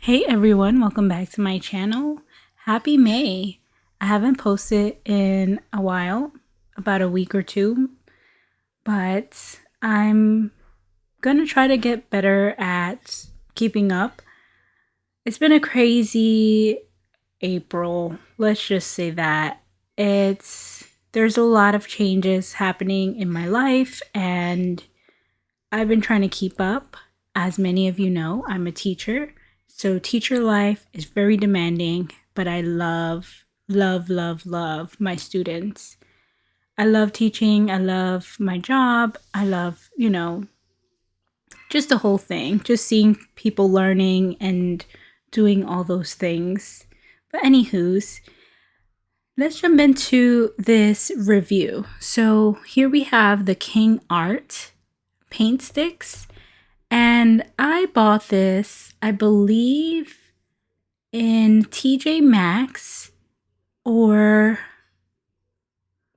Hey everyone, welcome back to my channel. Happy May. I haven't posted in a while, about a week or two, but I'm gonna try to get better at keeping up. It's been a crazy April, let's just say that. There's a lot of changes happening in my life and I've been trying to keep up. As many of you know, I'm a teacher. So teacher life is very demanding, but I love, love, love, love my students. I love teaching. I love my job. I love, just the whole thing. Just seeing people learning and doing all those things. But anywho's, let's jump into this review. So here we have the King Art paint sticks. And I bought this, I believe, in TJ Maxx or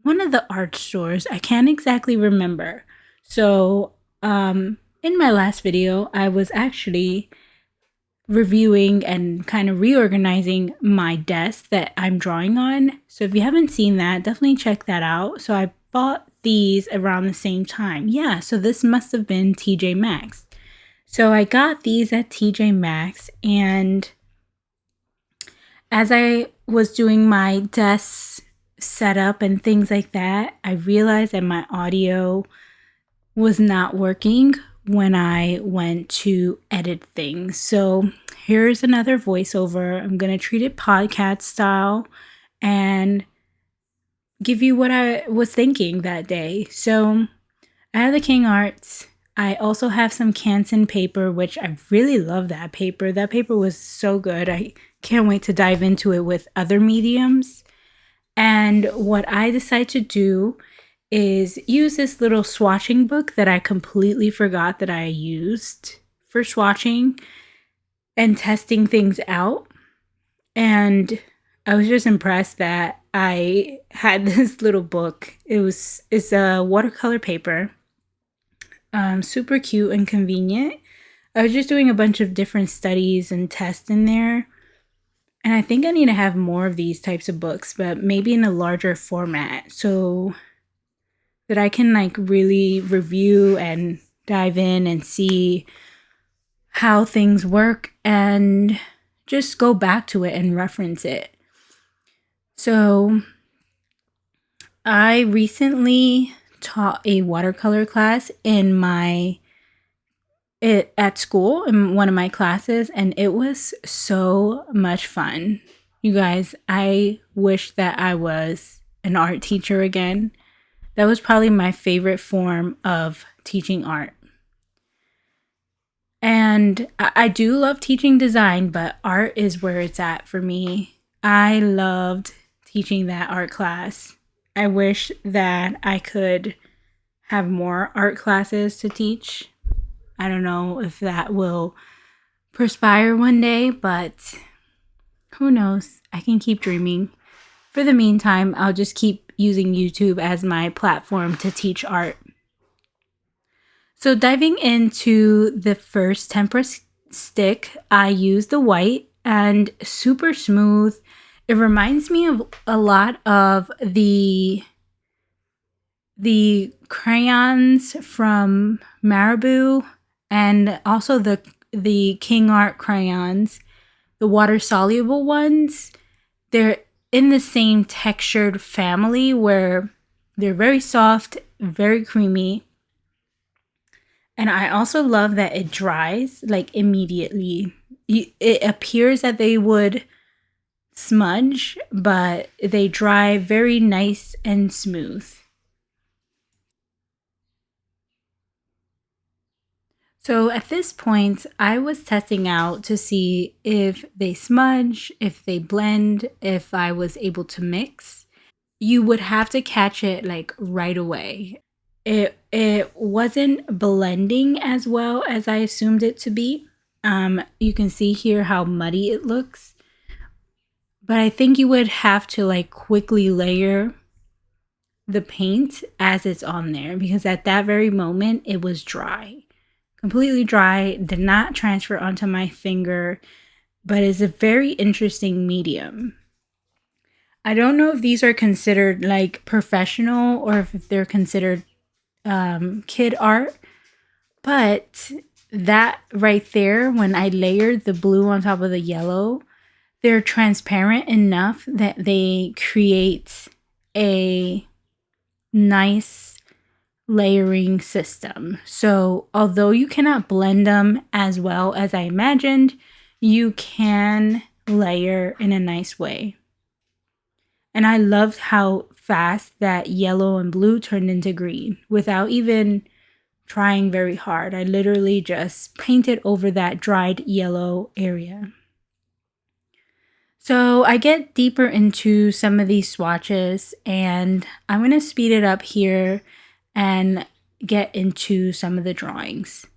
one of the art stores. I can't exactly remember. So, in my last video, I was actually reviewing and kind of reorganizing my desk that I'm drawing on. So if you haven't seen that, definitely check that out. So I bought these around the same time. Yeah, so this must have been TJ Maxx. So I got these at TJ Maxx, and as I was doing my desk setup and things like that, I realized that my audio was not working when I went to edit things. So here's another voiceover. I'm going to treat it podcast style and give you what I was thinking that day. So I have the King Arts. I also have some Canson paper, which I really love that paper. That paper was so good. I can't wait to dive into it with other mediums. And what I decided to do is use this little swatching book that I completely forgot that I used for swatching and testing things out. And I was just impressed that I had this little book. It's a watercolor paper. Super cute and convenient. I was just doing a bunch of different studies and tests in there. And I think I need to have more of these types of books, but maybe in a larger format so that I can really review and dive in and see how things work and just go back to it and reference it. So I recently taught a watercolor class at school in one of my classes, and it was so much fun. You guys, I wish that I was an art teacher again. That was probably my favorite form of teaching art. And I do love teaching design, but art is where it's at for me. I loved teaching that art class. I wish that I could have more art classes to teach. I don't know if that will perspire one day, but who knows? I can keep dreaming. For the meantime, I'll just keep using YouTube as my platform to teach art. So diving into the first tempera stick, I used the white and super smooth. It reminds me of a lot of the crayons from Marabou and also the King Art crayons, the water soluble ones. They're in the same textured family where they're very soft, very creamy. And I also love that it dries immediately. It appears that they would smudge, but they dry very nice and smooth. So at this point, I was testing out to see if they smudge, if they blend, if I was able to mix. You would have to catch it right away. It wasn't blending as well as I assumed it to be. You can see here how muddy it looks. But I think you would have to quickly layer the paint as it's on there, because at that very moment it was dry. Completely dry, did not transfer onto my finger. but it's a very interesting medium. I don't know if these are considered like professional or if they're considered kid art, but that right there, when I layered the blue on top of the yellow, they're transparent enough that they create a nice layering system. So although you cannot blend them as well as I imagined, you can layer in a nice way. And I loved how fast that yellow and blue turned into green without even trying very hard. I literally just painted over that dried yellow area. So I get deeper into some of these swatches, and I'm going to speed it up here and get into some of the drawings.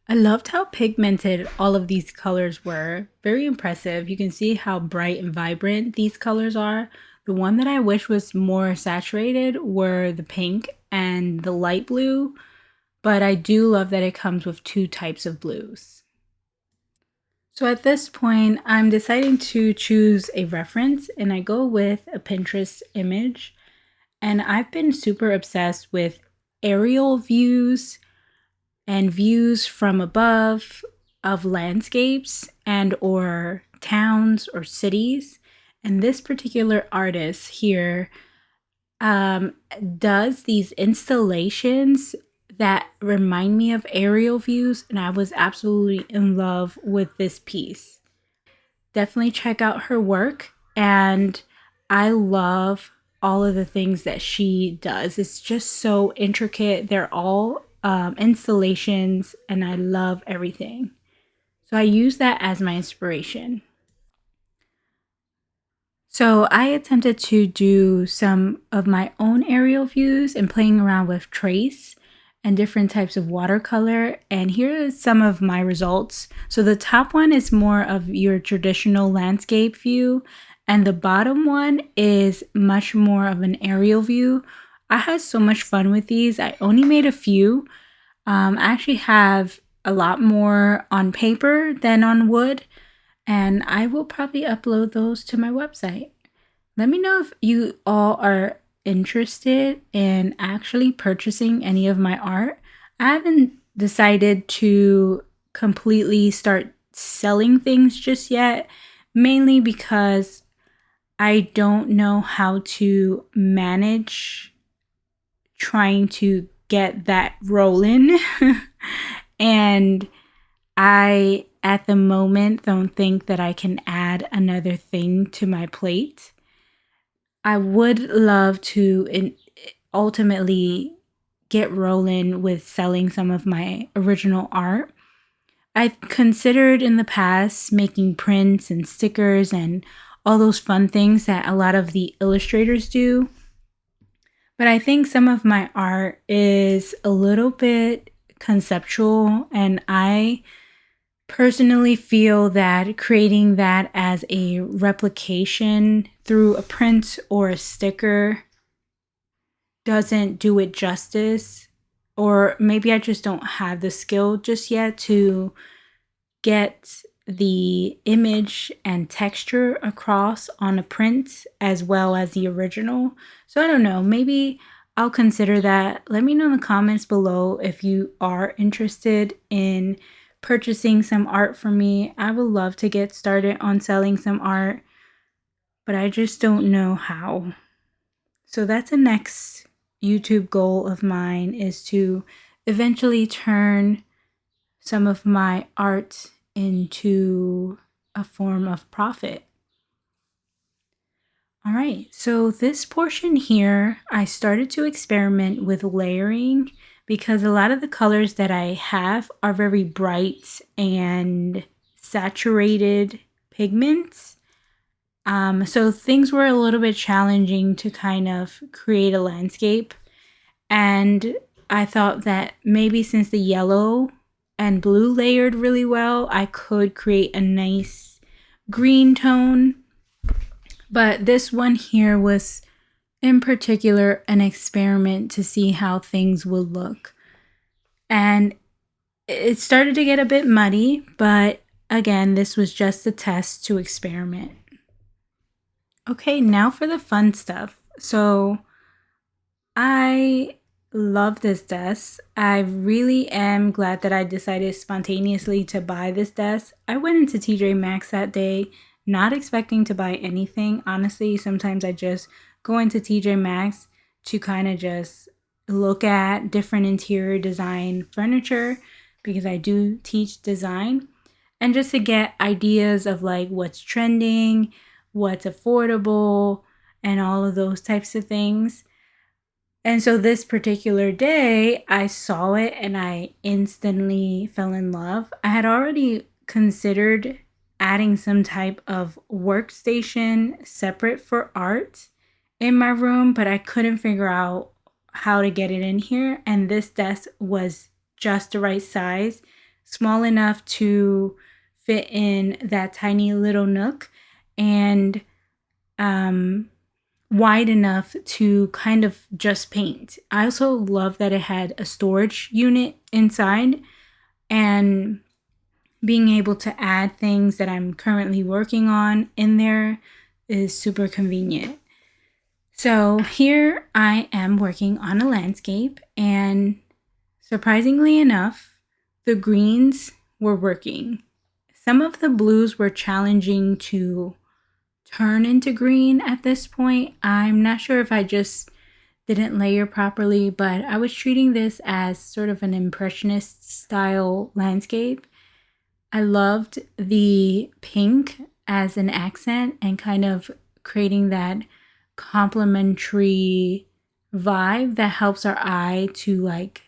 I loved how pigmented all of these colors were. Very impressive. You can see how bright and vibrant these colors are. The one that I wish was more saturated were the pink and the light blue, but I do love that it comes with two types of blues. So at this point, I'm deciding to choose a reference, and I go with a Pinterest image. And I've been super obsessed with aerial views and views from above of landscapes and or towns or cities. And this particular artist here does these installations that remind me of aerial views, and I was absolutely in love with this piece. Definitely check out her work, and I love all of the things that she does. It's just so intricate. They're all installations, and I love everything. So I use that as my inspiration. So I attempted to do some of my own aerial views and playing around with trace and different types of watercolor. And here is some of my results. So the top one is more of your traditional landscape view, and the bottom one is much more of an aerial view. I had so much fun with these. I only made a few. I actually have a lot more on paper than on wood, and I will probably upload those to my website. Let me know if you all are interested in actually purchasing any of my art. I haven't decided to completely start selling things just yet, mainly because I don't know how to manage trying to get that rolling. And I, at the moment, don't think that I can add another thing to my plate. I would love to ultimately get rolling with selling some of my original art. I've considered in the past making prints and stickers and all those fun things that a lot of the illustrators do. But I think some of my art is a little bit conceptual, and I personally feel that creating that as a replication through a print or a sticker doesn't do it justice, or maybe I just don't have the skill just yet to get the image and texture across on a print as well as the original. So I don't know, maybe I'll consider that. Let me know in the comments below if you are interested in purchasing some art from me. I would love to get started on selling some art, but I just don't know how. So that's the next YouTube goal of mine, is to eventually turn some of my art into a form of profit. All right, so this portion here, I started to experiment with layering because a lot of the colors that I have are very bright and saturated pigments. So things were a little bit challenging to kind of create a landscape. And I thought that maybe since the yellow and blue layered really well, I could create a nice green tone. But this one here was in particular an experiment to see how things would look. And it started to get a bit muddy, but again, this was just a test to experiment. Okay, now for the fun stuff. So I love this desk. I really am glad that I decided spontaneously to buy this desk. I went into TJ Maxx that day, not expecting to buy anything. Honestly, sometimes I just go into TJ Maxx to kind of just look at different interior design furniture because I do teach design and just to get ideas of like what's trending, what's affordable, and all of those types of things. And so this particular day, I saw it and I instantly fell in love. I had already considered adding some type of workstation separate for art in my room, but I couldn't figure out how to get it in here. And this desk was just the right size, small enough to fit in that tiny little nook, and wide enough to kind of just paint. I also love that it had a storage unit inside, and being able to add things that I'm currently working on in there is super convenient. So here I am working on a landscape, and surprisingly enough, the greens were working. Some of the blues were challenging to turn into green at this point. I'm not sure if I just didn't layer properly, but I was treating this as sort of an impressionist style landscape. I loved the pink as an accent and kind of creating that complementary vibe that helps our eye to like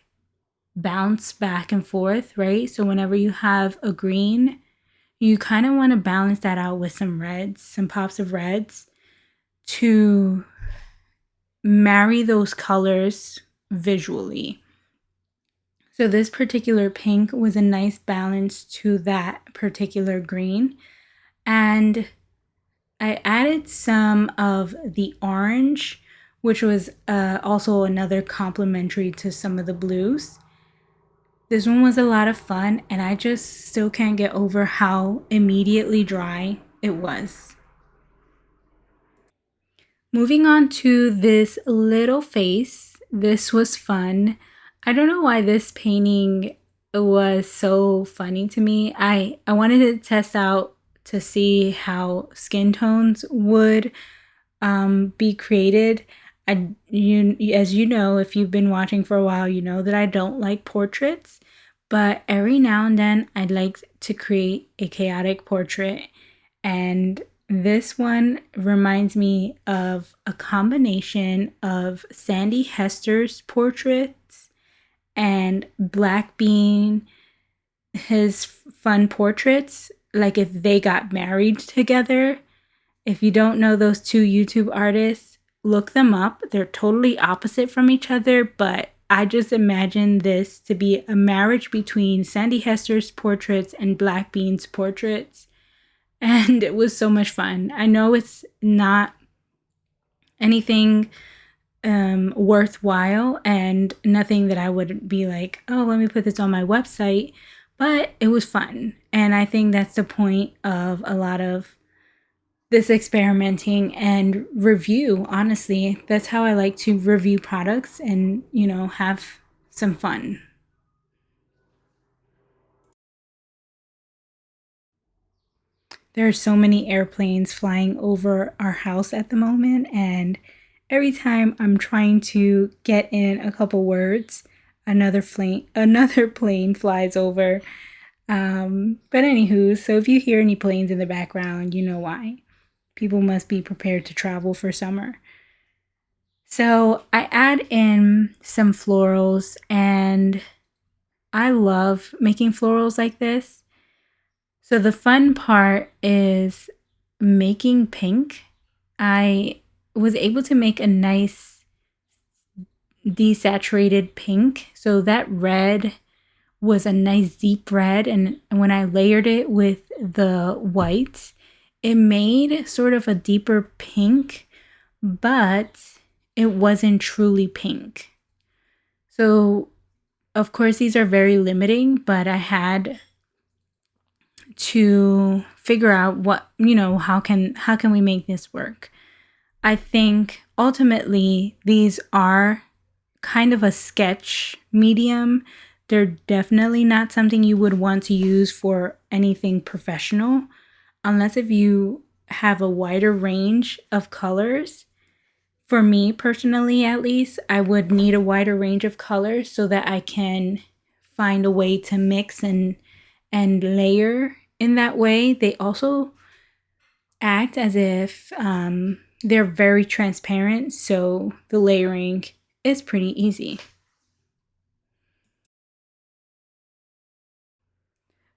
bounce back and forth, right? So whenever you have a green, you kind of want to balance that out with some reds, some pops of reds to marry those colors visually. So this particular pink was a nice balance to that particular green. And I added some of the orange, which was also another complementary to some of the blues. This one was a lot of fun, and I just still can't get over how immediately dry it was. Moving on to this little face. This was fun. I don't know why this painting was so funny to me. I wanted to test out to see how skin tones would be created. As you know, if you've been watching for a while, you know that I don't like portraits, but every now and then I'd like to create a chaotic portrait, and this one reminds me of a combination of Sandy Hester's portraits and Black Bean, his fun portraits, like if they got married together. If you don't know those two YouTube artists, look them up. They're totally opposite from each other, but I just imagine this to be a marriage between Sandy Hester's portraits and Black Bean's portraits. And it was so much fun. I know it's not anything worthwhile and nothing that I would be like, oh, let me put this on my website, but it was fun. And I think that's the point of a lot of this experimenting and review. Honestly, that's how I like to review products and, have some fun. There are so many airplanes flying over our house at the moment, and every time I'm trying to get in a couple words, another plane flies over. But anywho, so if you hear any planes in the background, you know why. People must be prepared to travel for summer. So I add in some florals, and I love making florals like this. So the fun part is making pink. I was able to make a nice desaturated pink. So that red was a nice deep red. And when I layered it with the white, it made sort of a deeper pink, but it wasn't truly pink. So Of course, these are very limiting, but I had to figure out what, how can we make this work. I think ultimately these are kind of a sketch medium. They're definitely not something you would want to use for anything professional, unless if you have a wider range of colors. For me personally, at least, I would need a wider range of colors so that I can find a way to mix and layer in that way. They also act as if they're very transparent, so the layering is pretty easy.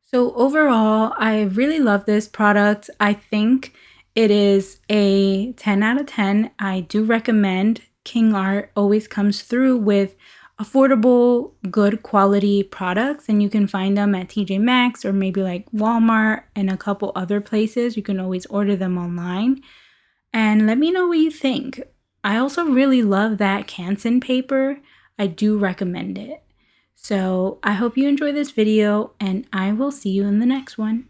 So overall, I really love this product. I think it is a 10 out of 10. I do recommend. King Art always comes through with affordable, good quality products, and you can find them at TJ Maxx or maybe like Walmart and a couple other places. You can always order them online. And let me know what you think. I also really love that Canson paper. I do recommend it. So I hope you enjoy this video, and I will see you in the next one.